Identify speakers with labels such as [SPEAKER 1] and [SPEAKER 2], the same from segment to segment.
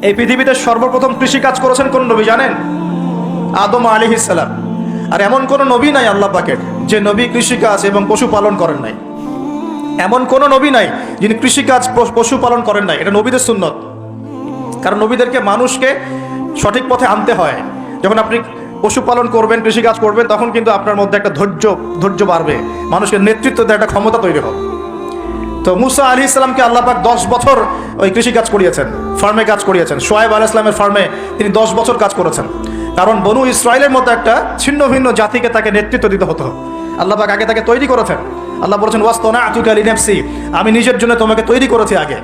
[SPEAKER 1] এই পৃথিবীতে সর্বপ্রথম কৃষি কাজ করেছেন কোন নবী জানেন? আদম আলাইহিস সালাম। আর এমন কোন নবী নাই আল্লাহ পাকের যে নবী কৃষিকাজ এবং পশুপালন করেন নাই। এমন কোন নবী নাই যিনি কৃষিকাজ পশুপালন করেন নাই। এটা নবীদের সুন্নত। কারণ নবীদেরকে মানুষকে সঠিক পথে আনতে হয়। যখন আপনি পশুপালন করবেন, কৃষিকাজ করবেন, তখন কিন্তু আপনার মধ্যে একটা ধৈর্য বাড়বে, মানুষকে নেতৃত্ব দেওয়ার একটা ক্ষমতা তৈরি হবে। তো মুসা আলাইহিস সালামকে আল্লাহ পাক 10 বছর ওই কৃষিকাজ করিয়েছেন, ফার্মে কাজ করিয়েছেন। শোয়েব আলাইহিস সালামের ফার্মে তিনি 10 বছর কাজ করেছেন। কারণ বনু ইসরায়েলের মতো একটা ছিন্ন ভিন্ন জাতিকে তাকে নেতৃত্ব দিতে হতো। আল্লাহ পাক আগে তাকে তৈরি করেছেন। আল্লাহ বলেছেন ওয়াসতানাতুকা লিনাফসি, আমি নিজের জন্য তোমাকে তৈরি করেছি আগে।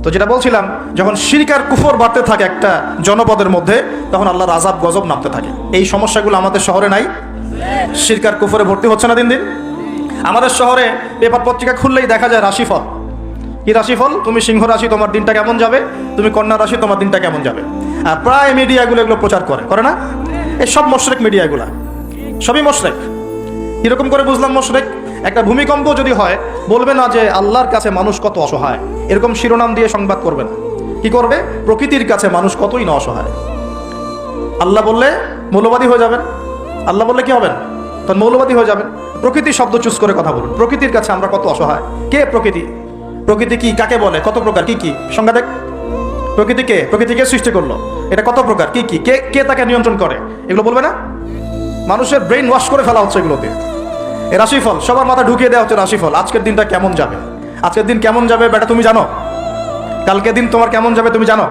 [SPEAKER 1] তো যেটা বলছিলাম, যখন শিরক আর কুফর বাড়তে থাকে একটা জনপদের মধ্যে, তখন আল্লাহর আযাব গজব নামতে থাকে। এই সমস্যাগুলো আমাদের শহরে নাই? শিরক আর কুফরে ভর্তি হচ্ছে না দিন দিন? আমাদের শহরে পেপার পত্রিকা খুললেই দেখা যায় রাশিফল। কি রাশিফল? তুমি সিংহ রাশি, তোমার দিনটা কেমন যাবে। তুমি কন্যা রাশি, তোমার দিনটা কেমন যাবে। আর প্রায় মিডিয়াগুলো এগুলো প্রচার করে না? এই সব মুশরিক মিডিয়াগুলা, সবই মুশরিক। এরকম করে বুঝলাম মুশরিক? একটা ভূমিকম্প যদি হয়, বলবে না যে আল্লাহর কাছে মানুষ কত অসহায়, এরকম শিরোনাম দিয়ে সংবাদ করবে না। কি করবে? প্রকৃতির কাছে মানুষ কতই না অসহায়। আল্লাহ বললে মৌলবাদী হয়ে যাবেন, আল্লাহ বললে কি হবেন? তখন মৌলবাদী হয়ে যাবেন। প্রকৃতি শব্দ চুজ করে কথা বলুন। প্রকৃতির কাছে আমরা কত অসহায়। কে প্রকৃতি? প্রকৃতি কি, কাকে বলে, কত প্রকার, কি কি সংজ্ঞা দেখ। প্রকৃতি কে? প্রকৃতিকে সৃষ্টি করলো, এটা কত প্রকার, কি কি, কে কে তাকে নিয়ন্ত্রণ করে, এগুলো বলবে না? মানুষের ব্রেন ওয়াশ করে ফেলা হচ্ছে এগুলোতে। এ রাশিফল সবার মাথা ঢুকিয়ে দেওয়া হচ্ছে। রাশিফল, আজকের দিনটা কেমন যাবে, আজকের দিন কেমন যাবে বেটা তুমি জানো? কালকের দিন তোমার কেমন যাবে তুমি জানো?